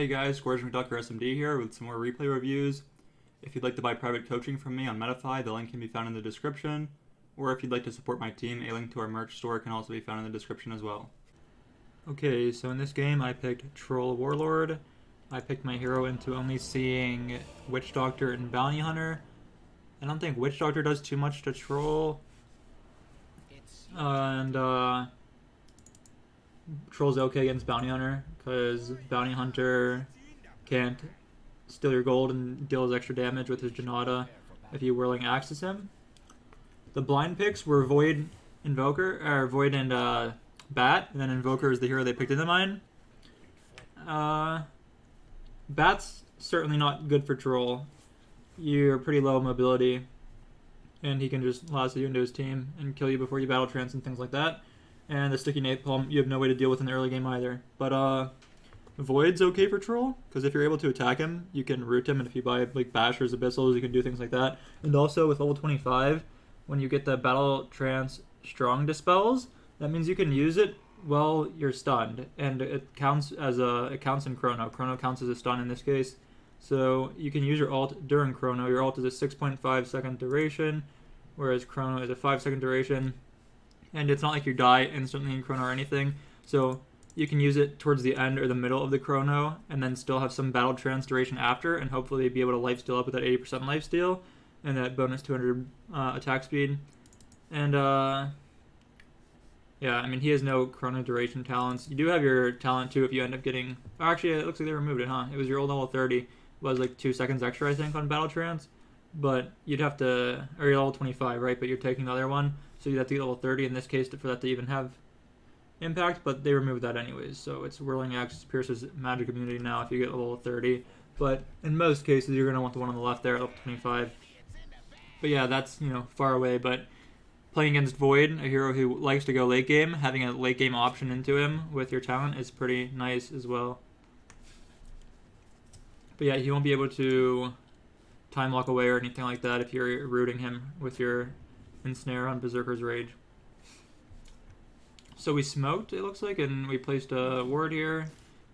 Hey guys, Scourge McDuck or SMD here with some more replay reviews. If you'd like to buy private coaching from me on Metafy, the link can be found in the description. Or if you'd like to support my team, a link to our merch store can also be found in the description as well. Okay, so in this game I picked Troll Warlord. I picked my hero into only seeing Witch Doctor and Bounty Hunter. I don't think Witch Doctor does too much to Troll. Troll's okay against Bounty Hunter, because Bounty Hunter can't steal your gold and deals extra damage with his Janata if you Whirling Axes him. The blind picks were Void and Bat, and then Invoker is the hero they picked into mine. Bat's certainly not good for Troll. You're pretty low mobility, and he can just lasso you into his team and kill you before you battle trance and things like that. And the Sticky Napalm, you have no way to deal with in the early game either. But Void's okay for Troll, because if you're able to attack him, you can root him, and if you buy like Bashers, Abyssals, you can do things like that. And also with level 25, when you get the Battle Trance Strong Dispels, that means you can use it while you're stunned, and it counts in Chrono. Chrono counts as a stun in this case, so you can use your ult during Chrono. Your ult is a 6.5 second duration, whereas Chrono is a 5-second duration. And it's not like you die instantly in Chrono or anything, so you can use it towards the end or the middle of the Chrono, and then still have some Battle Trance duration after, and hopefully be able to lifesteal up with that 80% lifesteal, and that bonus 200 attack speed. And yeah, I mean, he has no Chrono duration talents. You do have your talent too if you end up getting... Oh, actually, it looks like they removed it, huh? It was your old level 30. It was like 2 seconds extra, I think, on Battle Trance. But you'd have to... Or you're level 25, right? But you're taking the other one. So you'd have to get level 30 in this case for that to even have impact, but they removed that anyways. So it's Whirling Axes Pierce's magic immunity now if you get level 30. But in most cases, you're going to want the one on the left there at level 25. But yeah, that's, far away. But playing against Void, a hero who likes to go late game, having a late game option into him with your talent is pretty nice as well. But yeah, he won't be able to time lock away or anything like that if you're rooting him with your Ensnare on Berserker's Rage. So we smoked, it looks like, and we placed a ward here,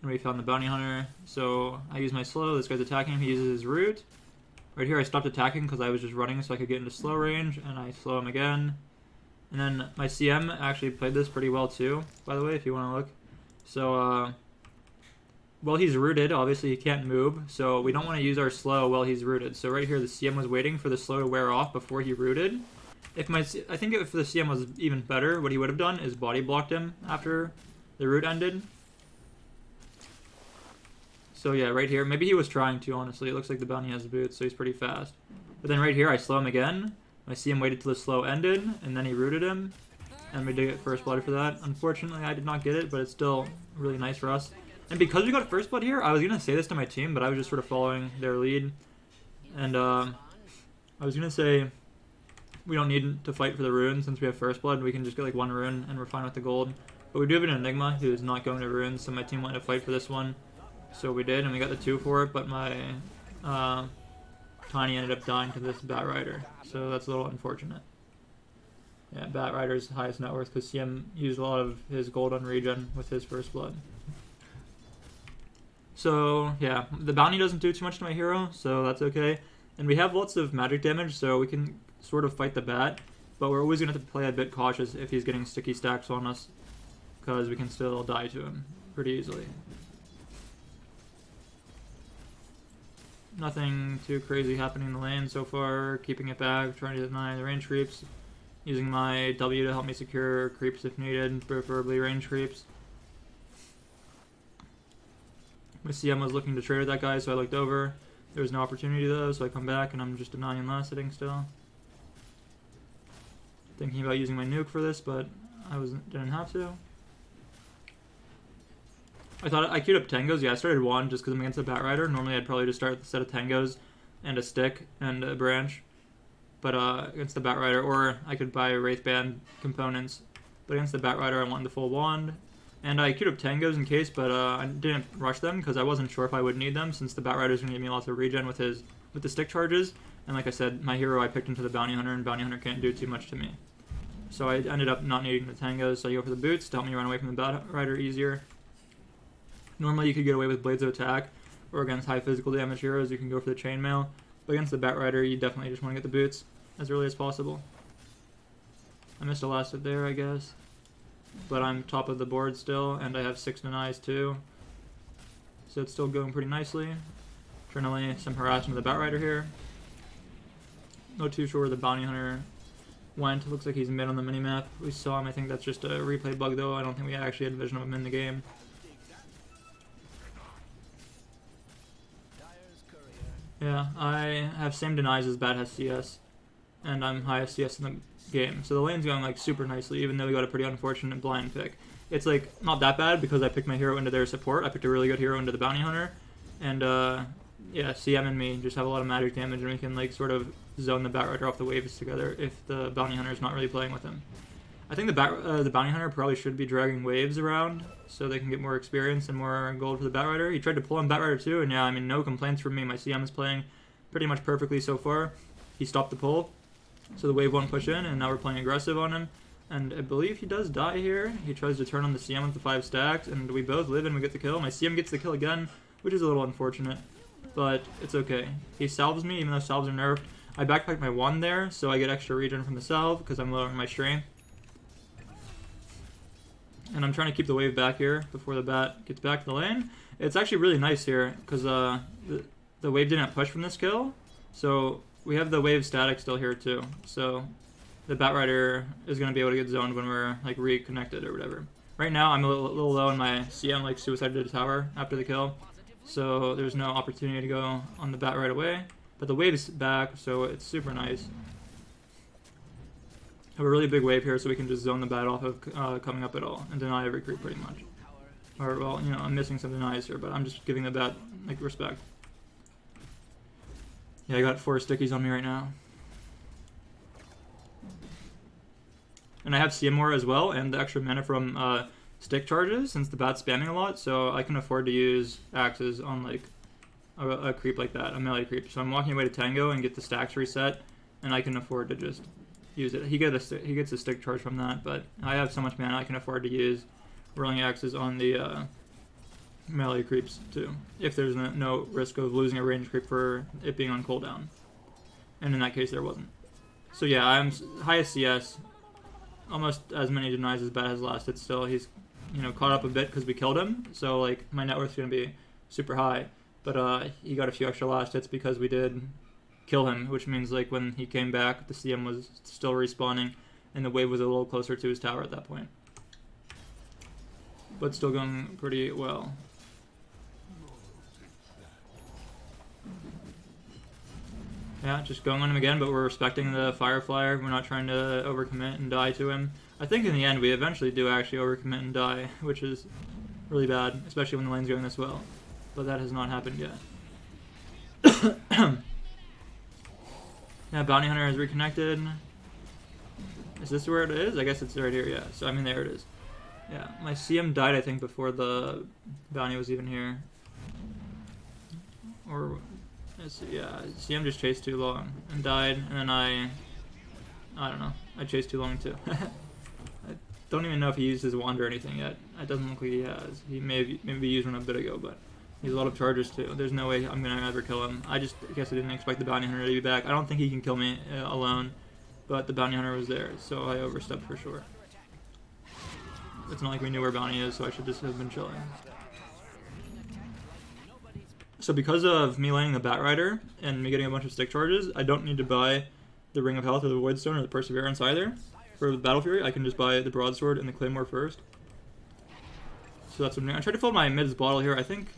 and we found the Bounty Hunter. So I use my slow, this guy's attacking him, he uses his root. Right here I stopped attacking because I was just running so I could get into slow range, and I slow him again. And then my CM actually played this pretty well too, by the way, if you want to look. So, well, he's rooted, obviously he can't move, so we don't want to use our slow while he's rooted. So right here the CM was waiting for the slow to wear off before he rooted. I think if the CM was even better, what he would have done is body blocked him after the root ended. So yeah, right here, maybe he was trying to, honestly. It looks like the bounty has boots, so he's pretty fast. But then right here, I slow him again. My CM waited till the slow ended, and then he rooted him. And we did get first blood for that. Unfortunately, I did not get it, but it's still really nice for us. And because we got first blood here, I was going to say this to my team, but I was just sort of following their lead. And I was going to say... We don't need to fight for the rune since we have first blood. We can just get like one rune and we're fine with the gold. But we do have an Enigma who is not going to runes, so my team wanted to fight for this one. So we did, and we got the 2 for it, but my Tiny ended up dying to this Bat Rider. So that's a little unfortunate. Yeah, Bat Rider's highest net worth because CM used a lot of his gold on regen with his first blood. So yeah, the bounty doesn't do too much to my hero, so that's okay. And we have lots of magic damage, so we can sort of fight the bat, but we're always going to have to play a bit cautious if he's getting sticky stacks on us, because we can still die to him pretty easily. Nothing too crazy happening in the lane so far, keeping it back, trying to deny the range creeps, using my W to help me secure creeps if needed, preferably range creeps. My CM was looking to trade with that guy, so I looked over. There was no opportunity though, so I come back and I'm just denying last sitting still. Thinking about using my nuke for this, but I didn't have to. I thought I queued up Tangos. Yeah, I started one just because I'm against the Bat Rider. Normally I'd probably just start with a set of Tangos and a stick and a branch. But against the Bat Rider, or I could buy Wraith Band components. But against the Bat Rider I wanted the full wand. And I queued up Tangos in case, but I didn't rush them because I wasn't sure if I would need them, since the Bat Rider's going to give me lots of regen with the stick charges. And like I said, my hero I picked into the Bounty Hunter, and Bounty Hunter can't do too much to me. So I ended up not needing the Tangos, so I go for the boots to help me run away from the Bat Rider easier. Normally you could get away with Blades of Attack, or against high physical damage heroes you can go for the Chainmail, but against the Bat Rider you definitely just want to get the boots as early as possible. I missed a last hit there, I guess, but I'm top of the board still, and I have 6 denies too, so it's still going pretty nicely. Trying to lay some harassment of the Bat Rider here. Not too sure where the Bounty Hunter went. Looks like he's mid on the minimap. We saw him. I think that's just a replay bug though. I don't think we actually had vision of him in the game. Yeah, I have same denies as Bat has CS, and I'm highest CS in the game. So the lane's going like super nicely, even though we got a pretty unfortunate blind pick. It's like not that bad because I picked my hero into their support. I picked a really good hero into the Bounty Hunter, and yeah, CM and me just have a lot of magic damage, and we can like sort of zone the Bat Rider off the waves together if the Bounty Hunter is not really playing with him. I think the Bounty Hunter probably should be dragging waves around so they can get more experience and more gold for the Bat Rider. He tried to pull on Bat Rider too, and yeah, I mean, no complaints from me. My CM is playing pretty much perfectly so far. He stopped the pull, so the wave won't push in, and now we're playing aggressive on him. And I believe he does die here. He tries to turn on the CM with the 5 stacks, and we both live and we get the kill. My CM gets the kill again, which is a little unfortunate, but it's okay. He salves me, even though salves are nerfed. I backpacked my 1 there, so I get extra regen from the salve because I'm lowering my strength. And I'm trying to keep the wave back here before the Bat gets back to the lane. It's actually really nice here because the wave didn't push from this kill, so we have the wave static still here too. So the Bat Rider is going to be able to get zoned when we're like reconnected or whatever. Right now I'm a little low in my CM, like suicided the tower after the kill, so there's no opportunity to go on the Bat right away. But the wave is back, so it's super nice. Have a really big wave here, so we can just zone the Bat off of coming up at all and deny every creep pretty much. Or well, you know, I'm missing some denies here, but I'm just giving the Bat like respect. Yeah, I got 4 stickies on me right now. And I have CM as well, and the extra mana from stick charges, since the Bat's spamming a lot, so I can afford to use axes on like a creep like that, a melee creep. So I'm walking away to Tango and get the stacks reset, and I can afford to just use it. He gets a stick charge from that, but I have so much mana I can afford to use rolling axes on the melee creeps too, if there's no risk of losing a range creep for it being on cooldown. And in that case there wasn't. So yeah, I'm highest CS, almost as many denies as Bat has lasted still. He's, you know, caught up a bit because we killed him, so like my net worth's gonna be super high. But he got a few extra last hits because we did kill him, which means like when he came back, the CM was still respawning, and the wave was a little closer to his tower at that point. But still going pretty well. Yeah, just going on him again, but we're respecting the Fire Flyer. We're not trying to overcommit and die to him. I think in the end we eventually do actually overcommit and die, which is really bad, especially when the lane's going this well. But that has not happened yet. Yeah, Bounty Hunter has reconnected. Is this where it is? I guess it's right here, yeah. So, I mean, there it is. Yeah, my CM died, I think, before the Bounty was even here. Or, let's see, yeah, CM just chased too long and died, and then I don't know, I chased too long too. I don't even know if he used his wand or anything yet. It doesn't look like he has. He maybe used one a bit ago, but he has a lot of charges too. There's no way I'm gonna ever kill him. I guess I didn't expect the Bounty Hunter to be back. I don't think he can kill me alone, but the Bounty Hunter was there, so I overstepped for sure. It's not like we knew where Bounty is, so I should just have been chilling. So because of me landing the Bat Rider and me getting a bunch of stick charges, I don't need to buy the Ring of Health or the Void Stone or the Perseverance either. For the Battle Fury, I can just buy the Broadsword and the Claymore first. So that's what I'm doing. I tried to fill my mid's bottle here. I think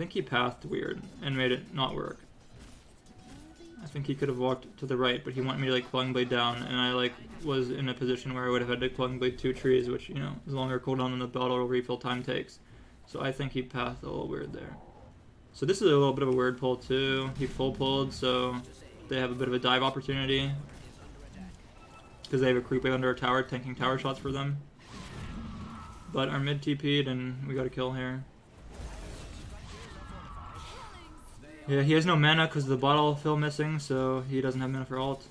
he pathed weird and made it not work. I think he could have walked to the right, but he wanted me to like Quelling Blade down, and I like was in a position where I would have had to Quelling Blade 2 trees, which, you know, is longer cooldown than the bottle refill time takes. So I think he pathed a little weird there. So this is a little bit of a weird pull too. He full pulled, so they have a bit of a dive opportunity because they have a creep wave under our tower, tanking tower shots for them. But our mid TP'd and we got a kill here. Yeah, he has no mana because of the bottle fill missing, so he doesn't have mana for ult.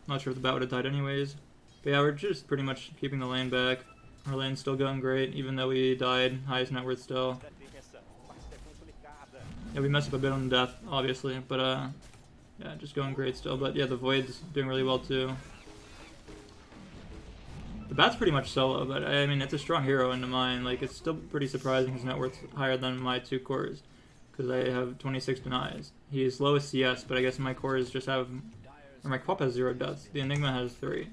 Not sure if the Bat would have died anyways. But yeah, we're just pretty much keeping the lane back. Our lane's still going great, even though we died. Highest net worth still. Yeah, we messed up a bit on the death, obviously, but yeah, just going great still. But yeah, the Void's doing really well too. The Bat's pretty much solo, but I mean, it's a strong hero into mine. Like, it's still pretty surprising his net worth's higher than my 2 cores, because I have 26 denies. He's lowest CS, but I guess my cores just have, or my Quap has 0 deaths. The Enigma has 3.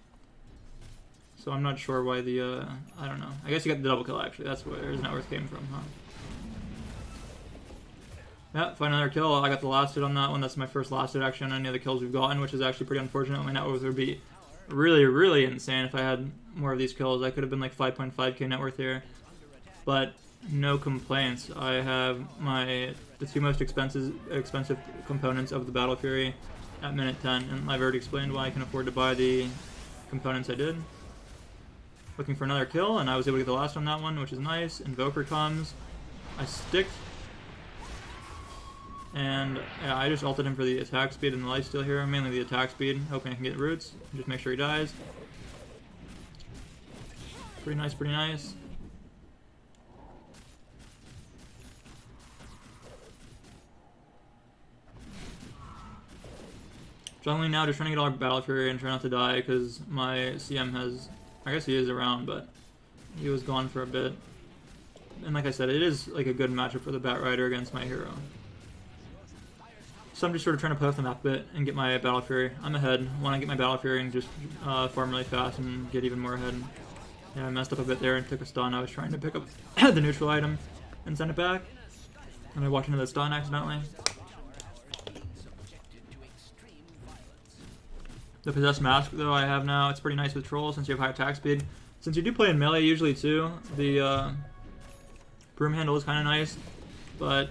So I'm not sure why the, I don't know. I guess he got the double kill, actually. That's where his net worth came from, huh? Yeah, find another kill. I got the last hit on that one. That's my first last hit, actually, on any of the kills we've gotten, which is actually pretty unfortunate. My net worth would be really, really insane if I had more of these kills. I could have been like 5.5k net worth here. But no complaints. I have the 2 most expensive components of the Battle Fury at minute 10, and I've already explained why I can afford to buy the components I did. Looking for another kill, and I was able to get the last on that one, which is nice. Invoker comes. I stick. And yeah, I just ulted him for the attack speed and the lifesteal here, mainly the attack speed, hoping I can get roots. Just make sure he dies. Pretty nice, pretty nice. Jungling now, just trying to get all our Battle Fury and try not to die, because my CM has, I guess he is around, but he was gone for a bit. And like I said, it is like a good matchup for the Bat Rider against my hero. So I'm just sort of trying to play off the map a bit and get my Battle Fury. I'm ahead. Want to get my Battle Fury and just farm really fast and get even more ahead. Yeah, I messed up a bit there and took a stun. I was trying to pick up the neutral item and send it back. And I walked into the stun accidentally. The Possessed Mask, though, I have now. It's pretty nice with Troll since you have high attack speed. Since you do play in melee usually, too, the Broom Handle is kind of nice. But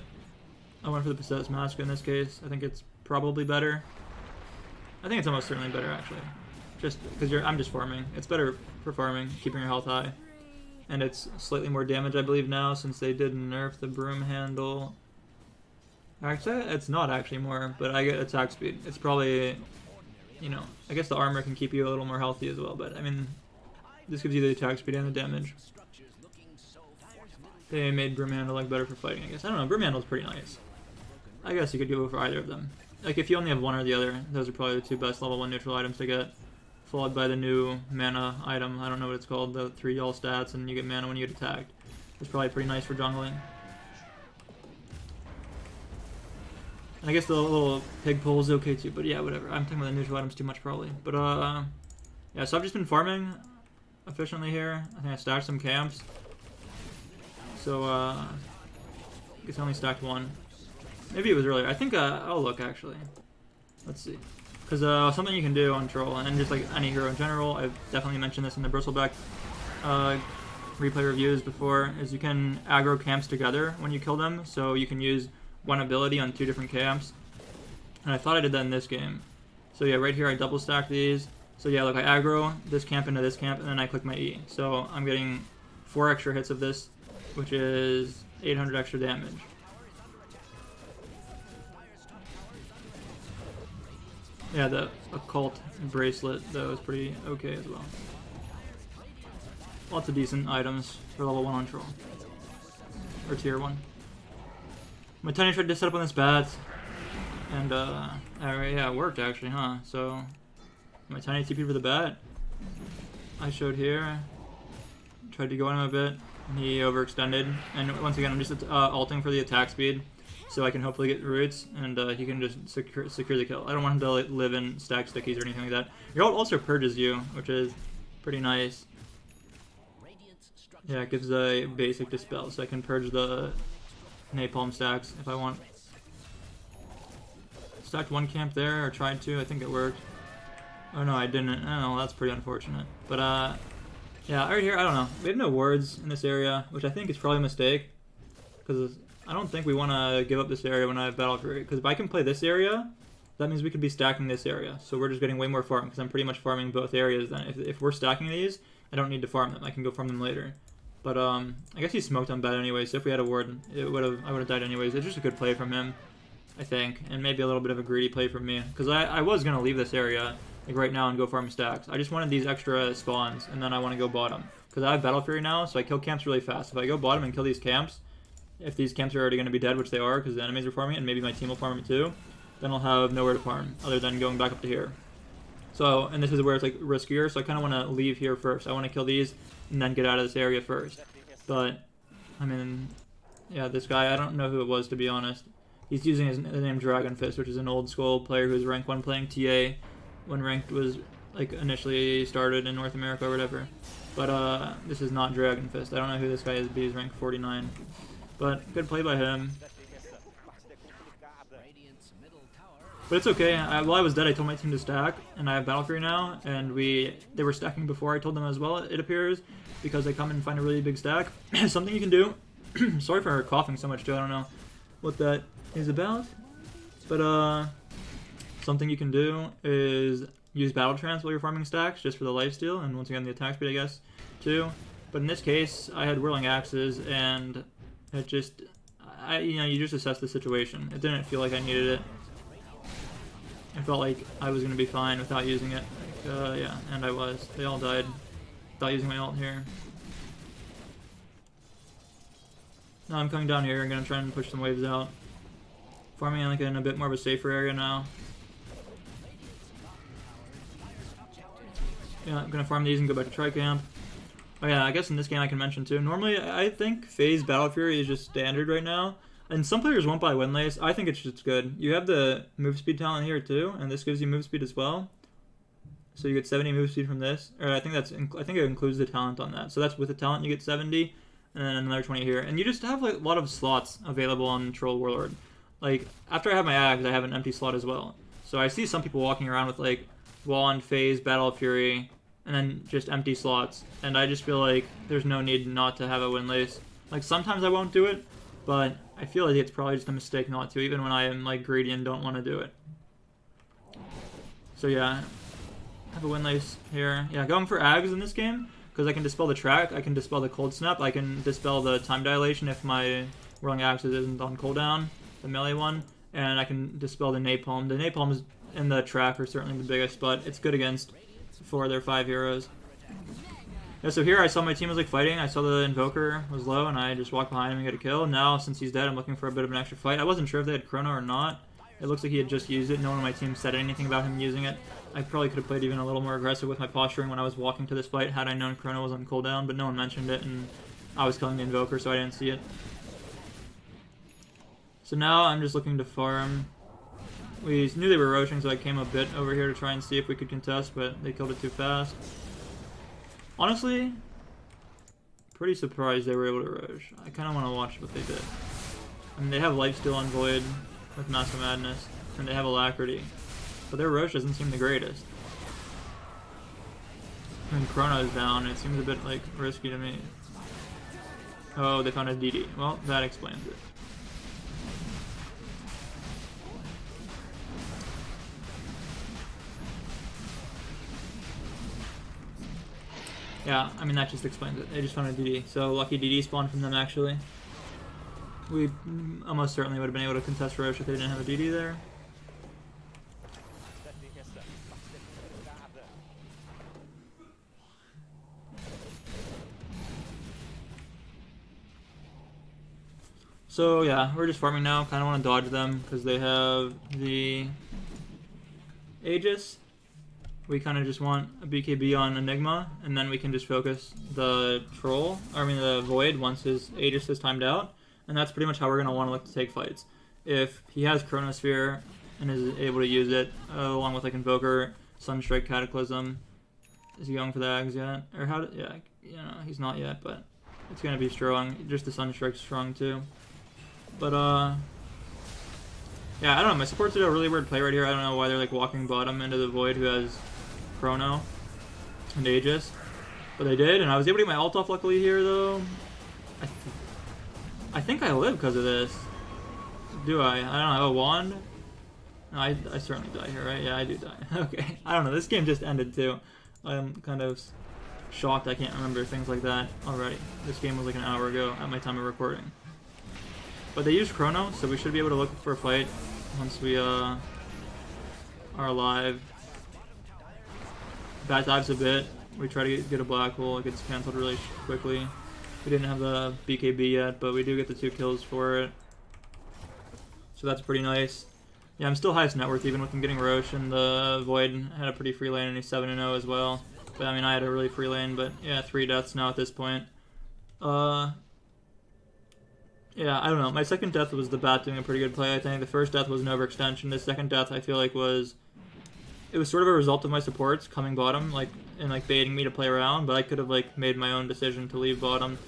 I went for the Possessed Mask in this case. I think it's probably better. I think it's almost certainly better, actually. Just because I'm just farming. It's better for farming, keeping your health high. And it's slightly more damage, I believe, now, since they did nerf the Broom Handle. Actually, it's not actually more, but I get attack speed. It's probably, you know, I guess the armor can keep you a little more healthy as well, but I mean, this gives you the attack speed and the damage. They made Broom Handle like better for fighting, I guess. I don't know, Broom Handle's pretty nice. I guess you could go for either of them. Like, if you only have one or the other, those are probably the 2 best level 1 neutral items to get. Followed by the new mana item, I don't know what it's called, the 3 all stats, and you get mana when you get attacked. It's probably pretty nice for jungling. And I guess the little pig pole is okay too, but yeah, whatever. I'm talking about the neutral items too much probably. But yeah, so I've just been farming efficiently here. I think I stacked some camps. So I guess I only stacked 1. Maybe it was earlier. I think I'll look actually. Let's see. Because something you can do on Troll, and just like any hero in general, I've definitely mentioned this in the Bristleback replay reviews before, is you can aggro camps together when you kill them, so you can use one ability on 2 different camps. And I thought I did that in this game. So yeah, right here I double stack these. So yeah, look, I aggro this camp into this camp, and then I click my E. So I'm getting 4 extra hits of this, which is 800 extra damage. Yeah, the occult bracelet, though, is pretty okay as well. Lots of decent items for level 1 on Troll. Or tier 1. My Tiny tried to set up on this bat, and yeah, it worked actually, huh? So, my Tiny TP for the bat. I showed here. Tried to go in him a bit, and he overextended. And once again, I'm just ulting for the attack speed, so I can hopefully get roots, and he can just secure the kill. I don't want him to like, live in stack stickies or anything like that. Your ult also purges you, which is pretty nice. Yeah, it gives a basic dispel, so I can purge the napalm stacks if I want. Stacked 1 camp there, or tried to. I think it worked. Oh no, I didn't. Oh, that's pretty unfortunate. But yeah, right here, I don't know. We have no wards in this area, which I think is probably a mistake, because I don't think we want to give up this area when I have Battle Fury, because if I can play this area, that means we could be stacking this area. So we're just getting way more farm, because I'm pretty much farming both areas then. If we're stacking these, I don't need to farm them. I can go farm them later. But I guess he smoked on bat anyway, so if we had a ward, I would have died anyways. It's just a good play from him, I think, and maybe a little bit of a greedy play from me, because I was going to leave this area like right now and go farm stacks. I just wanted these extra spawns, and then I want to go bottom, because I have Battle Fury now, so I kill camps really fast. If I go bottom and kill these camps, if these camps are already going to be dead, which they are because the enemies are farming it, and maybe my team will farm it too, then I'll have nowhere to farm other than going back up to here. So, and this is where it's like riskier, so I kind of want to leave here first. I want to kill these and then get out of this area first. But, I mean, yeah, this guy, I don't know who it was, to be honest. He's using his name Dragon Fist, which is an old school player who's rank 1 playing TA when ranked was like initially started in North America or whatever. But this is not Dragon Fist. I don't know who this guy is, but he's rank 49. But good play by him. But it's okay. While I was dead, I told my team to stack, and I have Battle Fury now, and they were stacking before I told them as well, it appears, because they come and find a really big stack. Something you can do. Sorry for coughing so much too. I don't know what that is about. But something you can do is use Battle Trance while you're farming stacks, just for the lifesteal, and once again the attack speed, I guess, too. But in this case, I had Whirling Axes, and it just, you just assess the situation. It didn't feel like I needed it. I felt like I was going to be fine without using it. Like, yeah, and I was. They all died without using my ult here. Now I'm coming down here and going to try and push some waves out. Farming like in a bit more of a safer area now. Yeah, I'm going to farm these and go back to Tri-Camp. Oh yeah, I guess in this game I can mention too. Normally, I think Phase Battle Fury is just standard right now. And some players won't buy Windlace. I think it's just good. You have the move speed talent here too, and this gives you move speed as well. So you get 70 move speed from this. Or I think it includes the talent on that. So that's with the talent you get 70, and then another 20 here. And you just have like a lot of slots available on Troll Warlord. Like after I have my Axe, I have an empty slot as well. So I see some people walking around with like Wand, Phase, Battle Fury, and then just empty slots. And I just feel like there's no need not to have a Windlace. Like sometimes I won't do it, but I feel like it's probably just a mistake not to, even when I am like greedy and don't want to do it. So yeah, I have a Windlace here. Yeah, going for Ags in this game, because I can dispel the track, I can dispel the cold snap, I can dispel the time dilation if my Whirling Axes isn't on cooldown, the melee one, and I can dispel the napalm. The napalms and the track are certainly the biggest, but it's good against 4 of their 5 heroes. Yeah, so here I saw my team was like fighting. I saw the Invoker was low, and I just walked behind him and get a kill. Now, since he's dead, I'm looking for a bit of an extra fight. I wasn't sure if they had Chrono or not. It looks like he had just used it. No one on my team said anything about him using it. I probably could have played even a little more aggressive with my posturing when I was walking to this fight had I known Chrono was on cooldown, but no one mentioned it, and I was killing the Invoker, so I didn't see it. So now I'm just looking to farm. We knew they were roaching, so I came a bit over here to try and see if we could contest, but they killed it too fast. Honestly, pretty surprised they were able to roach. I kind of want to watch what they did. I mean, they have Lifesteal on Void with Mask of Madness, and they have Alacrity, but their roach doesn't seem the greatest. And Chrono's down, it seems a bit like risky to me. Oh, they found a DD. Well, that explains it. Yeah, I mean, that just explains it. They just found a DD. So, lucky DD spawned from them, actually. We almost certainly would have been able to contest Roche if they didn't have a DD there. So, yeah, we're just farming now. Kind of want to dodge them because they have the Aegis. We kind of just want a BKB on Enigma, and then we can just focus the Troll, the Void, once his Aegis is timed out. And that's pretty much how we're going to want to look to take fights. If he has Chronosphere and is able to use it, along with like Invoker, Sunstrike, Cataclysm. Is he going for the Ags yet? Or how? Yeah, he's not yet, but it's going to be strong. Just the Sunstrike's strong too. But, yeah, I don't know. My supports did a really weird play right here. I don't know why they're like walking bottom into the Void who has Chrono and Aegis. But they did, and I was able to get my ult off luckily here though. I think I live because of this. Do I? I don't know. I have a wand? No, I certainly die here, right? Yeah, I do die. Okay. I don't know. This game just ended too. I'm kind of shocked I can't remember things like that already. This game was like an hour ago at my time of recording. But they used Chrono, so we should be able to look for a fight once we are alive. Bad dives a bit. We try to get a black hole. It gets cancelled really quickly. We didn't have the BKB yet, but we do get the 2 kills for it. So that's pretty nice. Yeah, I'm still highest net worth even with him getting Roche, and the Void had a pretty free lane, and he's 7-0 as well. But I mean, I had a really free lane, but yeah, 3 deaths now at this point. Yeah, I don't know. My second death was the bat doing a pretty good play, I think. The first death was an overextension. The second death, I feel like, was... It was sort of a result of my supports coming bottom, like, and, like, baiting me to play around, but I could have, like, made my own decision to leave bottom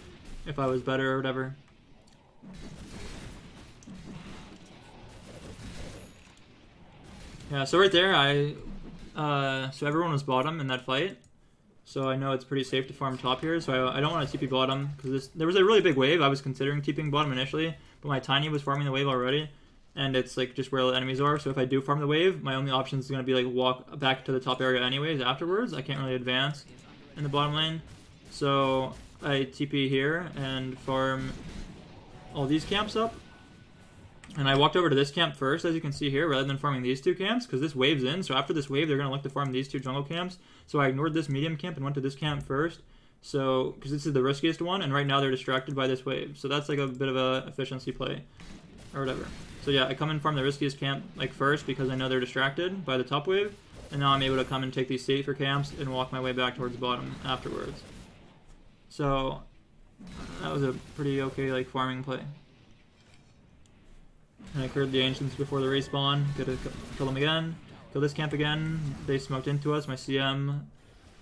if I was better or whatever. Yeah, so right there, so everyone was bottom in that fight. So I know it's pretty safe to farm top here, so I don't want to TP bottom, because there was a really big wave. I was considering TPing bottom initially, but my Tiny was farming the wave already, and it's like just where the enemies are, so if I do farm the wave, my only option is going to be like walk back to the top area anyways afterwards. I can't really advance in the bottom lane, so I TP here and farm all these camps up. And I walked over to this camp first, as you can see here, rather than farming these 2 camps, because this wave's in. So after this wave, they're going to look to farm these 2 jungle camps. So I ignored this medium camp and went to this camp first. So, because this is the riskiest one, and right now they're distracted by this wave. So that's like a bit of a efficiency play, or whatever. So yeah, I come and farm the riskiest camp like first, because I know they're distracted by the top wave. And now I'm able to come and take these safer camps and walk my way back towards the bottom afterwards. So, that was a pretty okay like farming play. And I cleared the Ancients before the respawn. Gotta kill them again. Kill this camp again. They smoked into us. My CM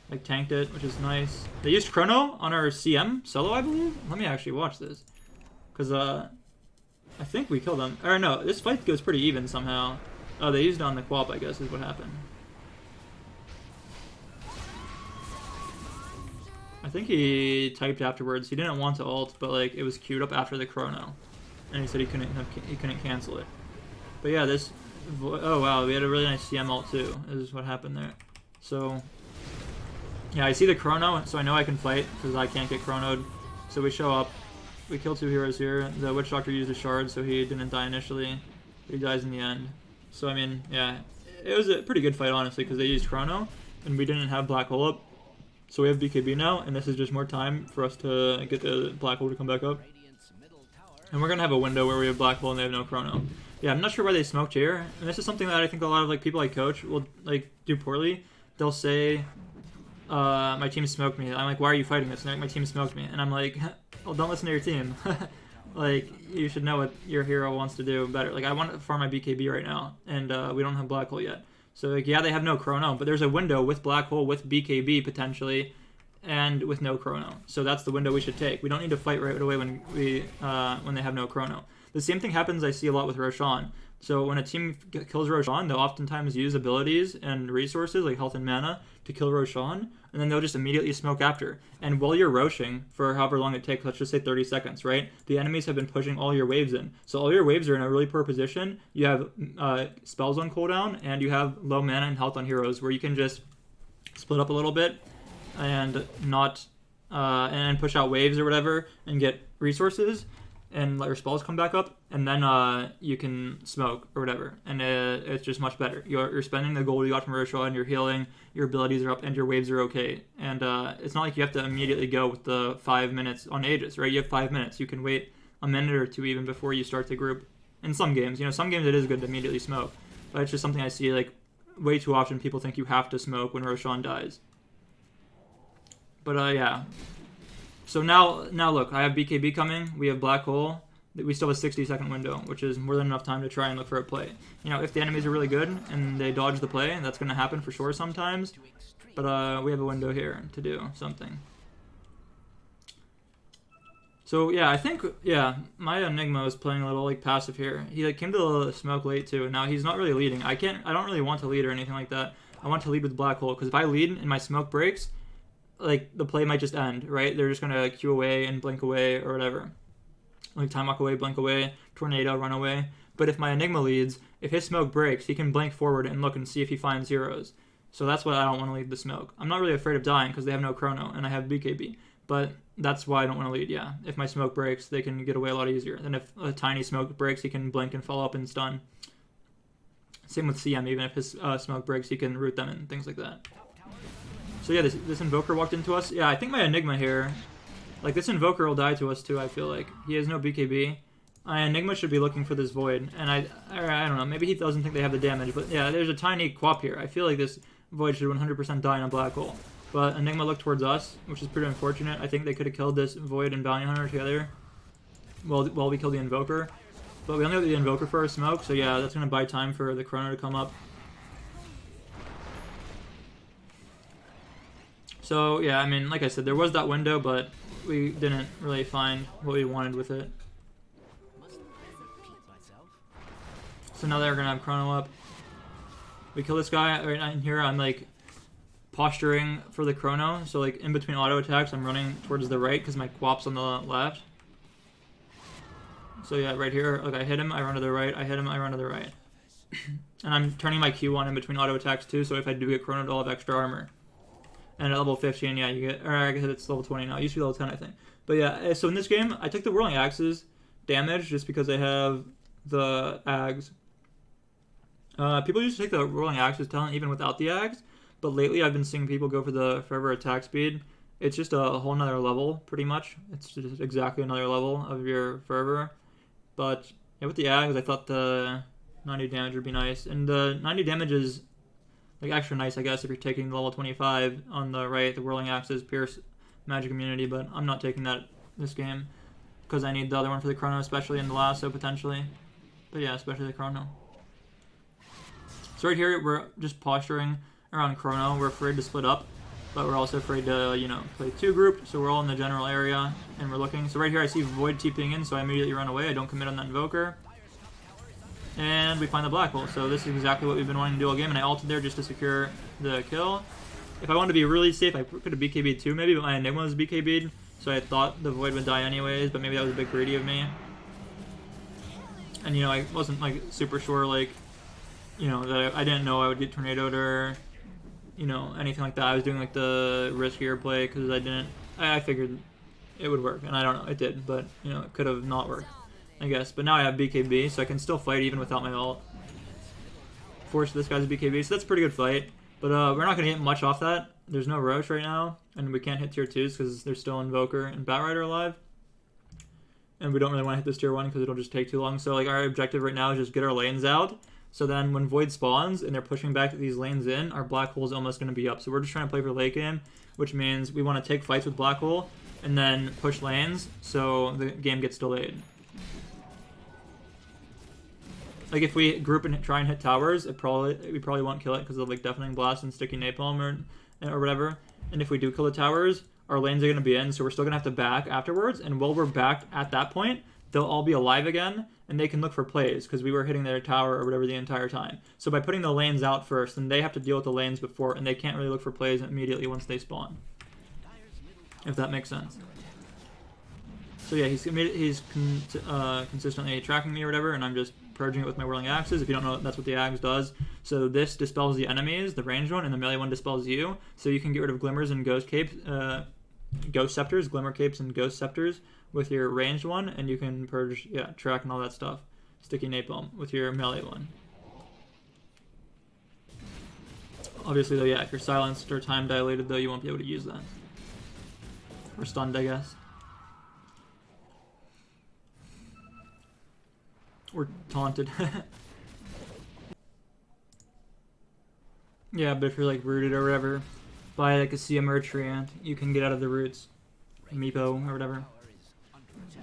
like tanked it, which is nice. They used Chrono on our CM solo, I believe. Let me actually watch this, because I think we killed them. Or no, this fight goes pretty even somehow. Oh, they used it on the Quap, I guess, is what happened. I think he typed afterwards. He didn't want to ult, but like it was queued up after the Chrono. And he said he couldn't cancel it. But yeah, this... Oh wow, we had a really nice CM ult too. This is what happened there. So... Yeah, I see the Chrono, so I know I can fight, because I can't get Chronoed. So we show up. We kill 2 heroes here. The Witch Doctor used a shard, so he didn't die initially. But he dies in the end. So I mean, yeah. It was a pretty good fight, honestly, because they used Chrono, and we didn't have Black Hole up. So we have BKB now, and this is just more time for us to get the Black Hole to come back up. And we're going to have a window where we have Black Hole and they have no Chrono. Yeah, I'm not sure why they smoked here. And this is something that I think a lot of like people I coach will like do poorly. They'll say, my team smoked me. I'm like, why are you fighting this? And like, my team smoked me. And I'm like, well, don't listen to your team. Like, you should know what your hero wants to do better. Like, I want to farm my BKB right now. And we don't have Black Hole yet. So like, yeah, they have no Chrono. But there's a window with Black Hole, with BKB potentially, and with no Chrono. So that's the window we should take. We don't need to fight right away when they have no Chrono. The same thing happens I see a lot with Roshan. So when a team kills Roshan, they'll oftentimes use abilities and resources like health and mana to kill Roshan, and then they'll just immediately smoke after. And while you're roshing for however long it takes, let's just say 30 seconds, right? The enemies have been pushing all your waves in. So all your waves are in a really poor position. You have spells on cooldown, and you have low mana and health on heroes, where you can just split up a little bit and not and push out waves or whatever and get resources and let your spells come back up, and then you can smoke or whatever, and it's just much better. You're spending the gold you got from Roshan, and you're healing, your abilities are up, and your waves are okay. And it's not like you have to immediately go with the 5 minutes on Aegis, right? You have 5 minutes. You can wait a minute or two even before you start the group. In some games, some games it is good to immediately smoke, but it's just something I see like way too often. People think you have to smoke when Roshan dies. But yeah. So now look, I have BKB coming. We have Black Hole. We still have a 60-second window, which is more than enough time to try and look for a play. If the enemies are really good and they dodge the play, that's going to happen for sure sometimes. But we have a window here to do something. So yeah, I think my Enigma is playing a little like passive here. He like came to the smoke late too, and now he's not really leading. I don't really want to lead or anything like that. I want to lead with Black Hole, because if I lead and my smoke breaks, like the play might just end, right? They're just gonna Q away and blink away or whatever. Like time walk away, blink away, tornado, run away. But if my Enigma leads, if his smoke breaks, he can blink forward and look and see if he finds heroes. So that's why I don't want to lead the smoke. I'm not really afraid of dying because they have no Chrono and I have BKB. But that's why I don't want to lead, yeah. If my smoke breaks, they can get away a lot easier. Than if a tiny smoke breaks, he can blink and follow up and stun. Same with CM, even if his smoke breaks, he can root them and things like that. So yeah, this Invoker walked into us. Yeah, I think my Enigma here, like this Invoker will die to us too, I feel like. He has no BKB. Enigma should be looking for this Void, and I don't know, maybe he doesn't think they have the damage, but yeah, there's a tiny Quap here. I feel like this Void should 100% die in a black hole. But Enigma looked towards us, which is pretty unfortunate. I think they could have killed this Void and Bounty Hunter together while we killed the Invoker. But we only have the Invoker for our smoke, so yeah, that's going to buy time for the Chrono to come up. So yeah, I mean, like I said, there was that window, but we didn't really find what we wanted with it. So now they're going to have Chrono up. We kill this guy right in here. I'm like posturing for the Chrono. So like in between auto attacks, I'm running towards the right because my Quap's on the left. So yeah, right here, like I hit him, I run to the right. I hit him, I run to the right. And I'm turning my Q on in between auto attacks too. So if I do get Chrono, I'll have extra armor. And at level 15, yeah, you get, or I guess it's level 20 now. It used to be level 10, I think. But yeah, so in this game, I took the Whirling Axes damage just because I have the Ags. People used to take the Whirling Axes talent even without the Ags, but lately I've been seeing people go for the Forever Attack Speed. It's just a whole nother level, pretty much. It's just exactly another level of your Forever. But yeah, with the Ags, I thought the 90 damage would be nice. And the 90 damage is like extra nice, I guess, if you're taking level 25 on the right, the Whirling Axes, Pierce, Magic Immunity, but I'm not taking that this game because I need the other one for the Chrono, especially in the Lasso, potentially. But yeah, especially the Chrono. So right here, we're just posturing around Chrono. We're afraid to split up, but we're also afraid to, you know, play two grouped, so we're all in the general area, and we're looking. So right here, I see Void TPing in, so I immediately run away. I don't commit on that Invoker. And we find the Black Hole. So this is exactly what we've been wanting to do all game, and I ulted there just to secure the kill. If I wanted to be really safe, I could have BKB'd too maybe, but my Enigma was BKB'd, so I thought the Void would die anyways, but maybe that was a bit greedy of me. And, you know, I wasn't, like, super sure, like, you know, that I didn't know I would get tornadoed or, you know, anything like that. I was doing, like, the riskier play because I figured it would work, and I don't know, it did, but, you know, it could have not worked, I guess. But now I have BKB, so I can still fight even without my ult. Force this guy's BKB, so that's a pretty good fight. But we're not going to get much off that. There's no Roche right now, and we can't hit tier 2s because there's still Invoker and Batrider alive. And we don't really want to hit this tier 1 because it'll just take too long. So like our objective right now is just get our lanes out. So then when Void spawns and they're pushing back these lanes in, our Black Hole is almost going to be up. So we're just trying to play for late game, which means we want to take fights with Black Hole and then push lanes so the game gets delayed. Like if we group and try and hit towers, we probably won't kill it because of like Deafening Blast and Sticky Napalm or whatever. And if we do kill the towers, our lanes are going to be in, so we're still going to have to back afterwards. And while we're back at that point, they'll all be alive again, and they can look for plays because we were hitting their tower or whatever the entire time. So by putting the lanes out first, then they have to deal with the lanes before, and they can't really look for plays immediately once they spawn. If that makes sense. So yeah, he's consistently tracking me or whatever, and I'm just purging it with my Whirling Axes. If you don't know, that's what the Axe does. So this dispels the enemies, the ranged one, and the melee one dispels you. So you can get rid of Glimmers and Ghost Capes, Ghost Scepters, Glimmer Capes and Ghost Scepters with your ranged one, and you can purge, yeah, track and all that stuff. Sticky Napalm with your melee one. Obviously though, yeah, if you're silenced or time dilated though, you won't be able to use that. Or stunned, I guess. Or taunted. Yeah, but if you're like rooted or whatever, by like a CM or a Treant, you can get out of the roots. Meepo or whatever. Yeah,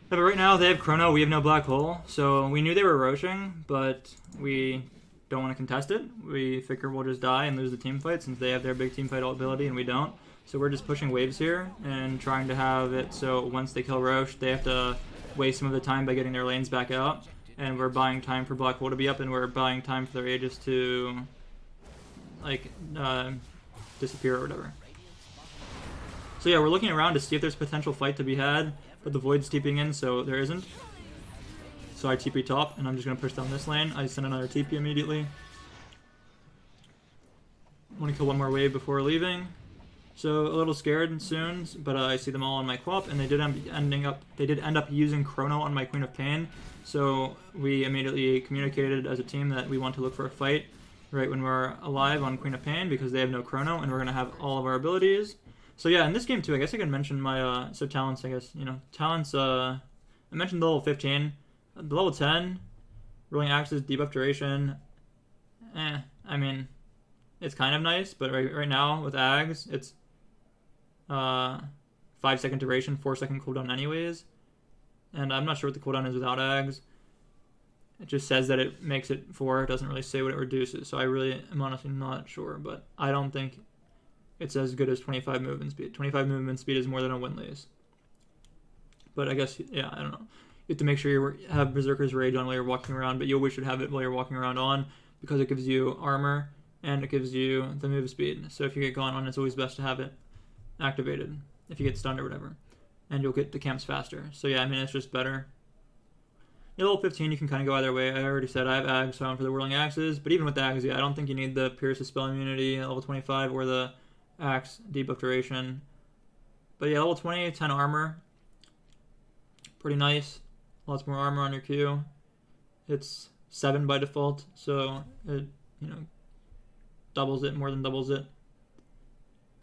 but right now they have Chrono, we have no Black Hole, so we knew they were roaching, but we don't want to contest it. We figure we'll just die and lose the team fight since they have their big team fight ability and we don't. So we're just pushing waves here and trying to have it so once they kill Roche, they have to waste some of the time by getting their lanes back out. And we're buying time for Black Hole to be up, and we're buying time for their Aegis to like disappear or whatever. So yeah, we're looking around to see if there's potential fight to be had, but the Void's TPing in, so there isn't. So I TP top, and I'm just going to push down this lane. I send another TP immediately. I want to kill one more wave before leaving. So a little scared soon, but I see them all on my Quap, and they did end up using Chrono on my Queen of Pain. So we immediately communicated as a team that we want to look for a fight right when we're alive on Queen of Pain because they have no chrono and we're going to have all of our abilities. So yeah, in this game too, I guess I can mention my, so talents, I guess, talents, I mentioned the level 15. The level 10, Rolling Axes, debuff duration, I mean, it's kind of nice, but right now with Ags, it's 5-second duration, 4-second cooldown anyways. And I'm not sure what the cooldown is without Ags. It just says that it makes it 4. It doesn't really say what it reduces. So I really am honestly not sure. But I don't think it's as good as 25 movement speed. 25 movement speed is more than a Windlace. But I guess, yeah, I don't know. You have to make sure you have Berserker's Rage on while you're walking around. But you always should have it while you're walking around on because it gives you armor and it gives you the move speed. So if you get gone on, it's always best to have it activated if you get stunned or whatever. And you'll get to camps faster. So yeah, I mean, it's just better. Level 15, you can kind of go either way. I already said I have Ags, so I'm for the Whirling Axes. But even with the Ags, yeah, I don't think you need the Pierce of Spell Immunity at level 25 or the Axe debuff duration. But yeah, level 20, 10 armor. Pretty nice. Lots more armor on your Q. It's 7 by default, so it, doubles it, more than doubles it.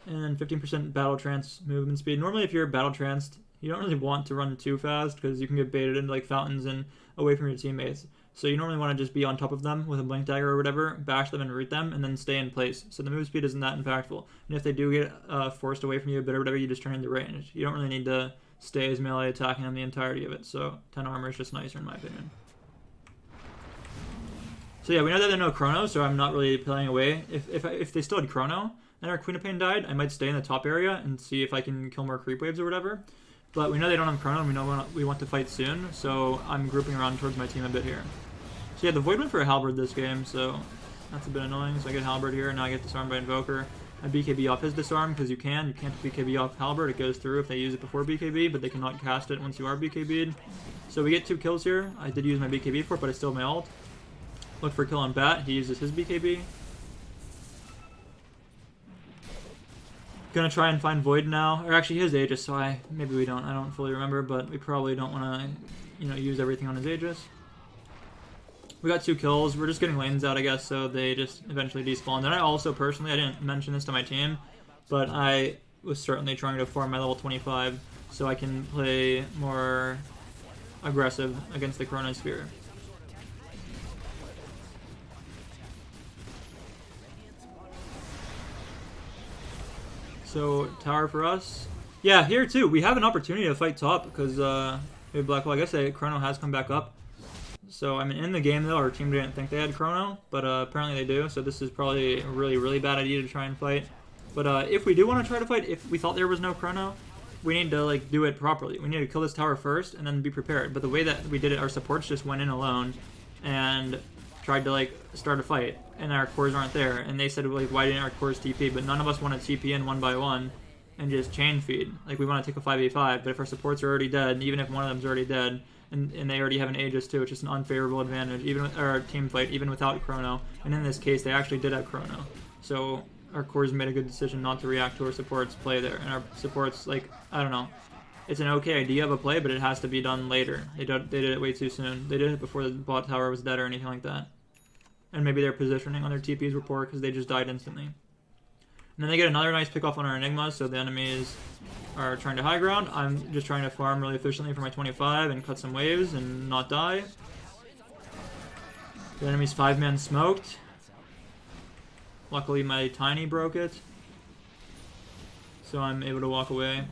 And 15% battle trance movement speed. Normally, if you're battle tranced, you don't really want to run too fast because you can get baited into like fountains and away from your teammates. So you normally want to just be on top of them with a blink dagger or whatever, bash them and root them, and then stay in place. So the move speed isn't that impactful. And if they do get forced away from you a bit or whatever, you just turn into range. You don't really need to stay as melee attacking them the entirety of it. So 10 armor is just nicer in my opinion. So yeah, we know that they have no chrono, so I'm not really playing away. If they still had chrono and our Queen of Pain died, I might stay in the top area and see if I can kill more creep waves or whatever. But we know they don't have chrono, and we know we want to fight soon, so I'm grouping around towards my team a bit here. So yeah, the Void went for a Halberd this game, so that's a bit annoying. So I get Halberd here, and now I get disarmed by Invoker. I BKB off his disarm, because you can't BKB off Halberd. It goes through if they use it before BKB, but they cannot cast it once you are BKB'd. So we get 2 kills here. I did use my BKB for it, but I still have my ult. Look for a kill on Bat. He uses his BKB. Gonna try and find Void now, or actually his Aegis, so maybe we don't, I don't fully remember, but we probably don't want to, use everything on his Aegis. We got 2 kills, we're just getting lanes out, I guess, so they just eventually despawned. And I also, personally, I didn't mention this to my team, but I was certainly trying to farm my level 25 so I can play more aggressive against the Chronosphere. So, tower for us. Yeah, here too, we have an opportunity to fight top because we have Black Hole. I guess Chrono has come back up. So, I mean, in the game though, our team didn't think they had Chrono, but apparently they do. So this is probably a really, really bad idea to try and fight. But if we do want to try to fight, if we thought there was no Chrono, we need to like do it properly. We need to kill this tower first and then be prepared. But the way that we did it, our supports just went in alone and tried to like start a fight, and our cores aren't there, and they said like, why didn't our cores TP? But none of us want to TP in one by one and just chain feed. Like we want to take a 5v5, but if our supports are already dead, even if one of them's already dead, and they already have an Aegis too, it's just an unfavorable advantage, even with our team fight, even without Chrono. And in this case, they actually did have Chrono, so our cores made a good decision not to react to our supports play there. And our supports, like, I don't know, it's an okay idea of a play, but it has to be done later. They did it way too soon. They did it before the bot tower was dead or anything like that. And maybe their positioning on their TPs were poor because they just died instantly. And then they get another nice pick off on our Enigmas, so the enemies are trying to high ground. I'm just trying to farm really efficiently for my 25 and cut some waves and not die. The enemy's 5-man smoked. Luckily my Tiny broke it, so I'm able to walk away.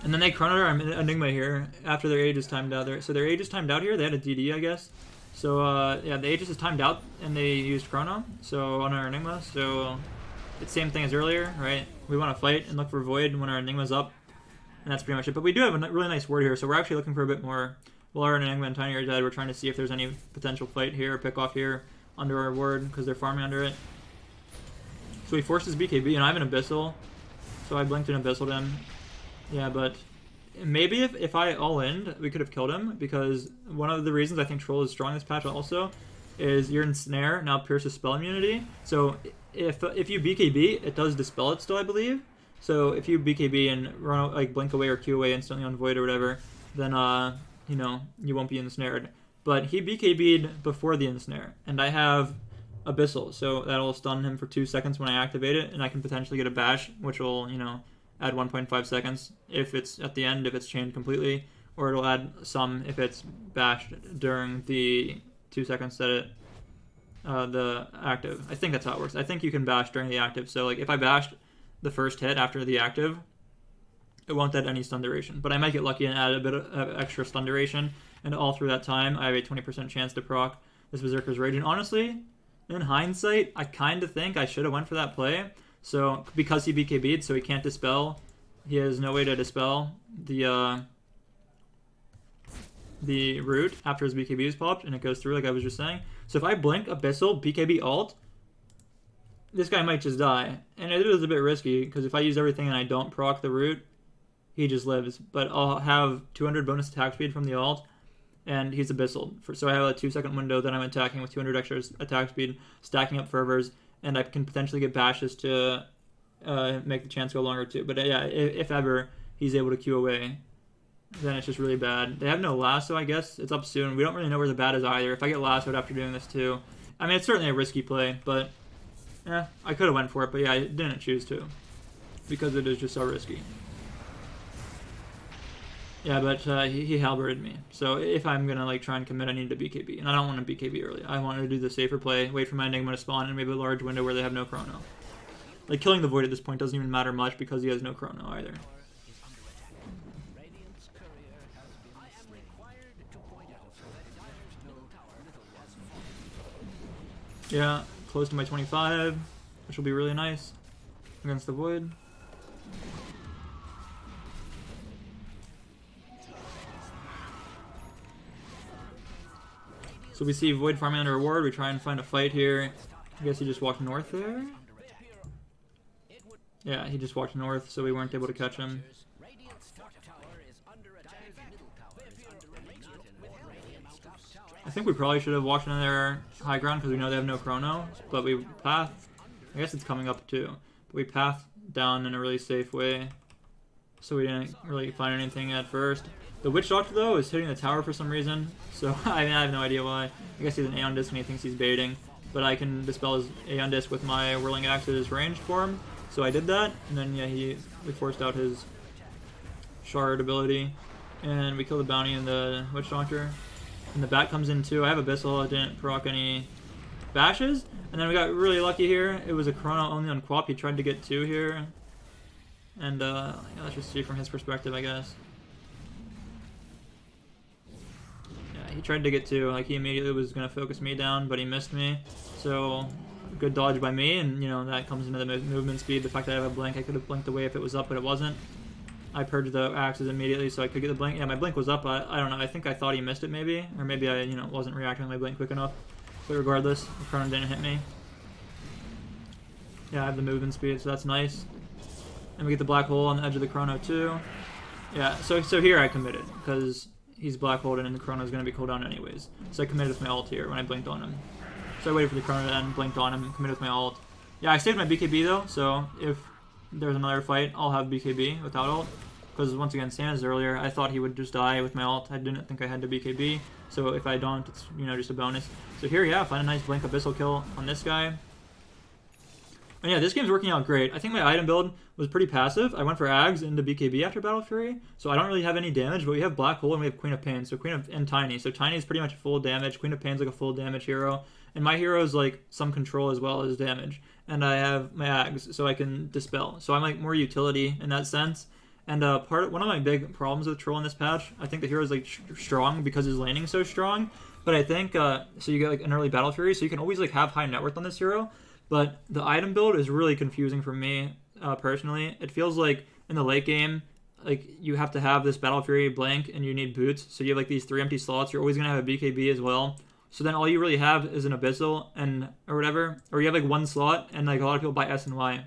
And then they chronoed our Enigma here after their Aegis timed out. So their Aegis timed out here. They had a DD, I guess. So yeah, the Aegis is timed out and they used Chrono. So on our Enigma. So it's the same thing as earlier, right? We want to fight and look for Void when our Enigma's up, and that's pretty much it. But we do have a really nice ward here, so we're actually looking for a bit more. While our Enigma and Tiny are dead, we're trying to see if there's any potential fight here or pick off here under our ward because they're farming under it. So he forced his BKB, and I have an Abyssal, so I blinked an Abyssal to him. Yeah, but maybe if I all-in, we could have killed him, because one of the reasons I think Troll is strong this patch also is you're in Snare, now pierces spell immunity. So if you BKB, it does dispel it still, I believe. So if you BKB and run like blink away or Q away instantly on Void or whatever, then you know, you won't be ensnared. But he BKB'd before the ensnare, and I have Abyssal, so that'll stun him for 2 seconds when I activate it, and I can potentially get a bash, which will, you know, add 1.5 seconds if it's at the end, if it's chained completely, or it'll add some if it's bashed during the 2 seconds that it, the active. I think that's how it works. I think you can bash during the active, so like if I bashed the first hit after the active, it won't add any stun duration, but I might get lucky and add a bit of extra stun duration, and all through that time, I have a 20% chance to proc this Berserker's Rage. And honestly, in hindsight, I kind of think I should have went for that play. So, because he BKB'd, so he can't dispel, he has no way to dispel the root after his BKB is popped, and it goes through like I was just saying. So if I blink Abyssal, BKB ult, this guy might just die. And it is a bit risky, because if I use everything and I don't proc the root, he just lives. But I'll have 200 bonus attack speed from the ult, and he's Abyssal. So I have a 2 second window that I'm attacking with 200 extra attack speed, stacking up fervors, and I can potentially get bashes to make the chance go longer too. But yeah, if ever he's able to Q away, then it's just really bad. They have no lasso, I guess. It's up soon. We don't really know where the bat is either. If I get lassoed after doing this too, I mean, it's certainly a risky play, but I could have went for it, but yeah, I didn't choose to, because it is just so risky. Yeah, but he halberded me. So if I'm going to like try and commit, I need to BKB. And I don't want to BKB early. I want to do the safer play, wait for my Enigma to spawn, and maybe a large window where they have no chrono. Like, killing the Void at this point doesn't even matter much because he has no chrono either. Yeah, close to my 25, which will be really nice against the Void. So we see Void farming under a ward. We try and find a fight here. I guess he just walked north there. Yeah, he just walked north, so we weren't able to catch him. I think we probably should have walked into their high ground because we know they have no chrono, but we pathed. I guess it's coming up too. But we pathed down in a really safe way, so we didn't really find anything at first. The Witch Doctor, though, is hitting the tower for some reason, so I mean, I have no idea why. I guess he's an Aeon Disc and he thinks he's baiting, but I can dispel his Aeon Disc with my Whirling Axe's ranged form, so I did that, and then yeah, we forced out his Shard ability, and we kill the bounty and the Witch Doctor. And the bat comes in too. I have Abyssal, I didn't proc any bashes, and then we got really lucky here. It was a chrono only on Quap. He tried to get 2 here, and yeah, let's just see from his perspective, I guess. He tried to get 2, like he immediately was going to focus me down, but he missed me. So, good dodge by me, and you know, that comes into the movement speed. The fact that I have a blink, I could have blinked away if it was up, but it wasn't. I purged the axes immediately so I could get the blink. Yeah, my blink was up, I don't know, I think I thought he missed it maybe, or maybe I, you know, wasn't reacting to my blink quick enough. But regardless, the chrono didn't hit me. Yeah, I have the movement speed, so that's nice. And we get the black hole on the edge of the chrono too. Yeah, so here I committed, because he's black holding and the chrono is going to be cooldown anyways. So I committed with my ult here when I blinked on him. So I waited for the chrono to end, blinked on him, and committed with my ult. Yeah, I saved my BKB though, so if there's another fight, I'll have BKB without ult. Because once again, same as earlier, I thought he would just die with my ult. I didn't think I had to BKB. So if I don't, it's, you know, just a bonus. So here, yeah, find a nice blink Abyssal kill on this guy. And yeah, this game's working out great. I think my item build was pretty passive. I went for Ags into BKB after Battle Fury, so I don't really have any damage, but we have Black Hole and we have Queen of Pain, so and Tiny. So Tiny is pretty much full damage, Queen of Pain's like a full damage hero, and my hero is like some control as well as damage. And I have my Ags, so I can dispel. So I'm like more utility in that sense. And one of my big problems with Troll in this patch, I think the hero is like strong because his laning is so strong, but I think, so you get like an early Battle Fury, so you can always like have high net worth on this hero. But the item build is really confusing for me, personally. It feels like in the late game, like you have to have this Battle Fury blank and you need boots. So you have like these 3 empty slots. You're always going to have a BKB as well. So then all you really have is an Abyssal or whatever. Or you have like 1 slot and like a lot of people buy S and Y.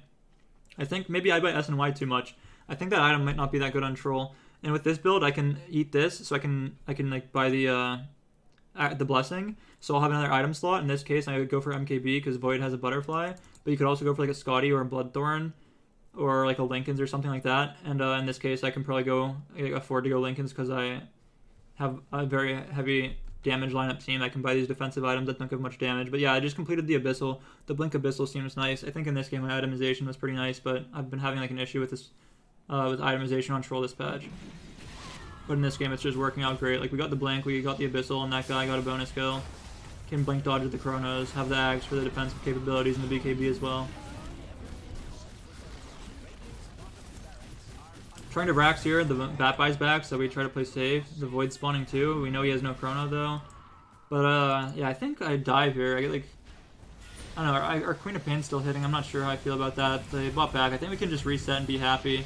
I think maybe I buy S and Y too much. I think that item might not be that good on Troll. And with this build, I can eat this. So I can like buy the Blessing. So I'll have another item slot. In this case, I would go for MKB because Void has a Butterfly. But you could also go for like a Scotty or a Bloodthorn or like a Linken's or something like that. And in this case, I can probably go afford to go Linken's because I have a very heavy damage lineup team that can buy these defensive items that don't give much damage. But yeah, I just completed the Abyssal. The Blink Abyssal seems nice. I think in this game my itemization was pretty nice, but I've been having like an issue with this with itemization on Troll this patch. But in this game it's just working out great. Like we got the Blink, we got the Abyssal, and that guy got a bonus kill. Can Blink dodge with the Chronos, have the Axe for the defensive capabilities and the BKB as well. Trying to Rax here, the Bat buys back, so we try to play safe. The Void spawning too. We know he has no Chrono though. But yeah, I think I dive here. I get like, I don't know, our Queen of Pain's still hitting. I'm not sure how I feel about that. They bought back. I think we can just reset and be happy.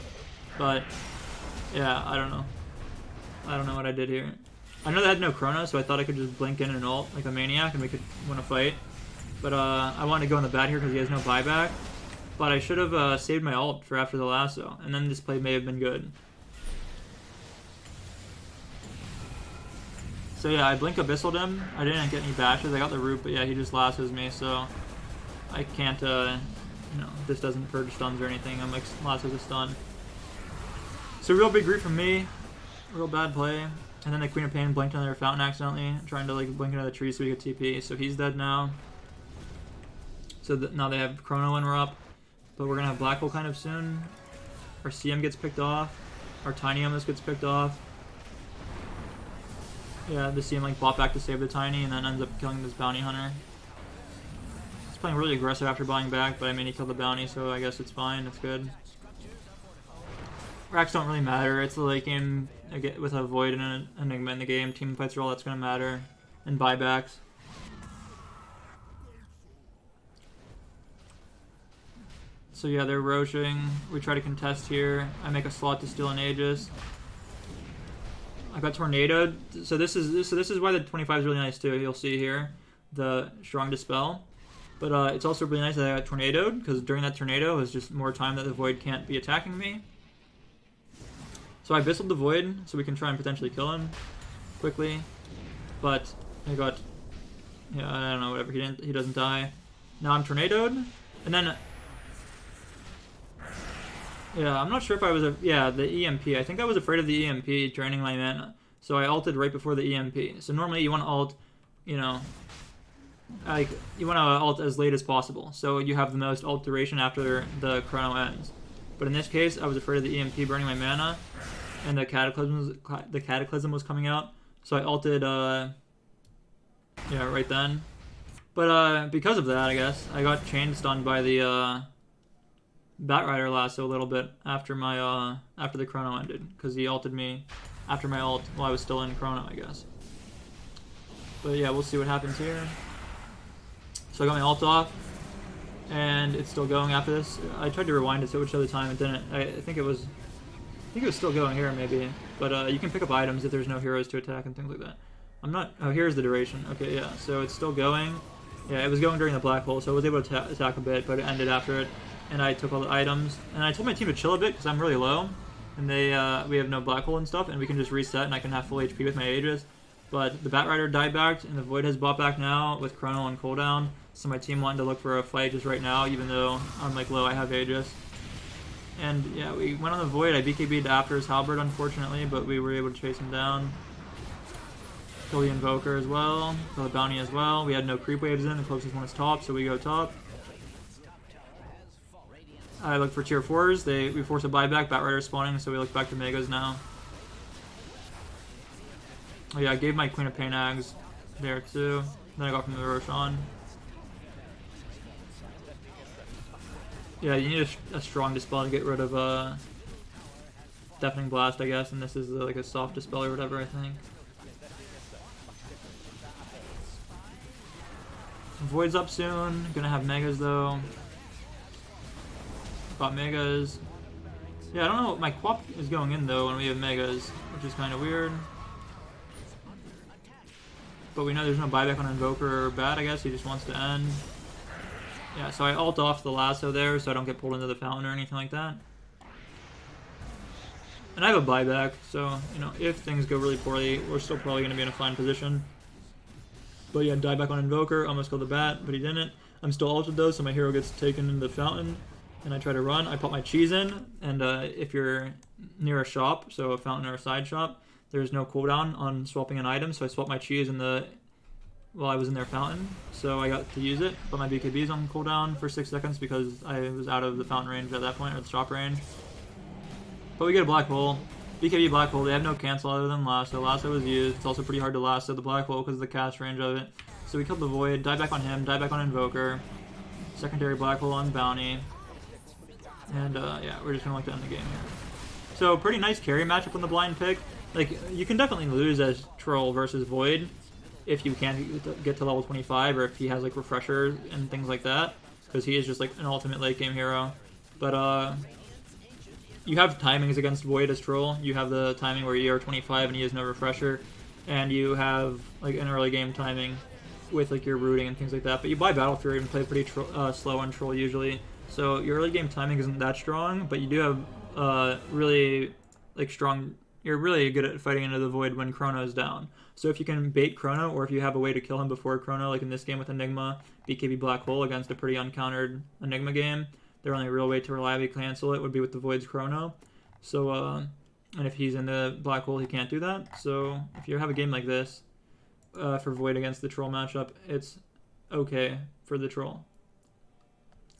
But yeah, I don't know. I don't know what I did here. I know they had no Chrono, so I thought I could just blink in and ult like a maniac and we could win a fight. But I wanted to go in the bat here because he has no buyback. But I should have saved my ult for after the lasso, and then this play may have been good. So yeah, I Blink Abyssaled him. I didn't get any bashes. I got the root, but yeah, he just lassos me, so I can't, you know, this doesn't purge stuns or anything. I'm like, lassos a stun. So real big grief from me. Real bad play. And then the Queen of Pain blinked on their fountain accidentally, trying to like blink into the tree so we could TP. So he's dead now. So now they have Chrono when we're up. But we're going to have Black Hole kind of soon. Our CM gets picked off. Our Tiny almost gets picked off. Yeah, the CM like bought back to save the Tiny and then ends up killing this Bounty Hunter. He's playing really aggressive after buying back, but I mean he killed the Bounty, so I guess it's fine, it's good. Racks don't really matter. It's the late game with a Void and an Enigma in the game. Team fights are all that's going to matter. And buybacks. So yeah, they're roaching. We try to contest here. I make a slot to steal an Aegis. I got tornadoed. So this is why the 25 is really nice too. You'll see here the strong dispel. But it's also really nice that I got tornadoed because during that tornado is just more time that the Void can't be attacking me. So I Abyssaled the Void so we can try and potentially kill him quickly. But I got, yeah, I don't know, whatever. He doesn't die. Now I'm tornadoed, and then. Yeah, I'm not sure if I was the EMP. I think I was afraid of the EMP draining my mana. So I ulted right before the EMP. So normally you want to ult, you know, like you want to ult as late as possible. So you have the most ult duration after the chrono ends. But in this case, I was afraid of the EMP burning my mana and the cataclysm was coming out. So I ulted yeah, right then. But because of that, I guess I got chain stunned by the Batrider lasso a little bit after my after the chrono ended, because he ulted me after my ult while I was still in chrono, I guess. But yeah, we'll see what happens here. So I got my ult off, and it's still going after this. I tried to rewind it so it would show the time, it didn't. I think it was still going here maybe. But you can pick up items if there's no heroes to attack and things like that. I'm not. Oh, here's the duration. Okay, yeah. So it's still going. Yeah, it was going during the black hole, so I was able to attack a bit, but it ended after it. And I took all the items, and I told my team to chill a bit because I'm really low, and we have no black hole and stuff, and we can just reset, and I can have full HP with my Aegis. But the Batrider died back, and the Void has bought back now with Chrono on cooldown, so my team wanted to look for a fight just right now, even though I'm like low, I have Aegis. And yeah, we went on the Void. I BKB'd after his Halberd, unfortunately, but we were able to chase him down. Kill the Invoker as well, kill the Bounty as well. We had no creep waves in, the closest one is top, so we go top. I look for tier 4s. We force a buyback, Batrider spawning, so we look back to Megas now. Oh yeah, I gave my Queen of Pain Ags there too. Then I got from the Roshan. Yeah, you need a strong dispel to get rid of Deafening Blast, I guess, and this is like a soft dispel or whatever, I think. Void's up soon. Gonna have Megas though. Got Megas. Yeah, I don't know. My Quap is going in though when we have Megas, which is kind of weird. But we know there's no buyback on Invoker or Bat, I guess. He just wants to end. Yeah, so I ult off the lasso there so I don't get pulled into the fountain or anything like that. And I have a buyback, so, you know, if things go really poorly, we're still probably going to be in a fine position. But yeah, die back on Invoker, almost killed the Bat, but he didn't. I'm still ulted though, so my hero gets taken into the fountain. And I try to run. I pop my cheese in, and if you're near a shop, so a fountain or a side shop, there's no cooldown on swapping an item, so I swapped my cheese while I was in their fountain, so I got to use it, but my BKB is on cooldown for 6 seconds because I was out of the fountain range at that point, or the shop range. But we get a black hole. BKB black hole, they have no cancel other than lasso. Lasso was used. It's also pretty hard to lasso the black hole because of the cast range of it. So we killed the void, die back on him, die back on invoker. Secondary black hole on bounty. And yeah, we're just gonna to end the game here. So pretty nice carry matchup on the blind pick. Like, you can definitely lose as troll versus void if you can't get to level 25, or if he has like refresher and things like that, because he is just like an ultimate late game hero. But you have timings against void as troll. You have the timing where you're 25 and he has no refresher, and you have like an early game timing with like your rooting and things like that. But you buy Battle Fury and play pretty slow on troll usually, so your early game timing isn't that strong, but you do have really like strong. You're really good at fighting into the void when Chrono is down. So if you can bait Chrono, or if you have a way to kill him before Chrono, like in this game with Enigma, BKB Black Hole against a pretty uncountered Enigma game, their only real way to reliably cancel it would be with the Void's Chrono. So, and if he's in the Black Hole, he can't do that. So if you have a game like this for Void against the Troll matchup, it's okay for the Troll.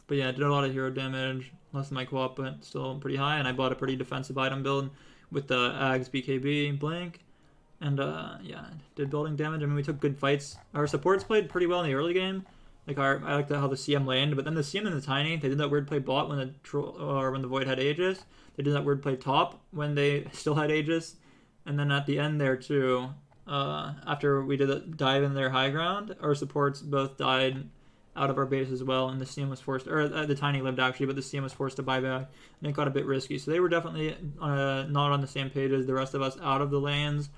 But yeah, I did a lot of hero damage, less than my co-op, but still pretty high, and I bought a pretty defensive item build with the Ags BKB Blink. And yeah, did building damage. I mean, we took good fights. Our supports played pretty well in the early game. Like I liked how the CM landed, but then the CM and the Tiny, they did that weird play bot when the Void had Aegis. They did that weird play top when they still had Aegis. And then at the end there too, after we did a dive in their high ground, our supports both died out of our base as well, and the CM was forced, or the Tiny lived actually, but the CM was forced to buy back, and it got a bit risky. So they were definitely not on the same page as the rest of us out of the lanes.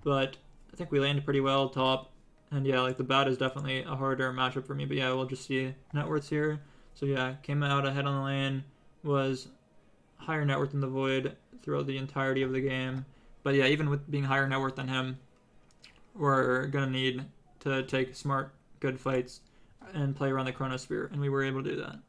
But I think we landed pretty well top. And yeah, like the bat is definitely a harder matchup for me. But yeah, we'll just see net worths here. So yeah, came out ahead on the lane, was higher net worth than the Void throughout the entirety of the game. But yeah, even with being higher net worth than him, we're going to need to take smart, good fights and play around the Chronosphere. And we were able to do that.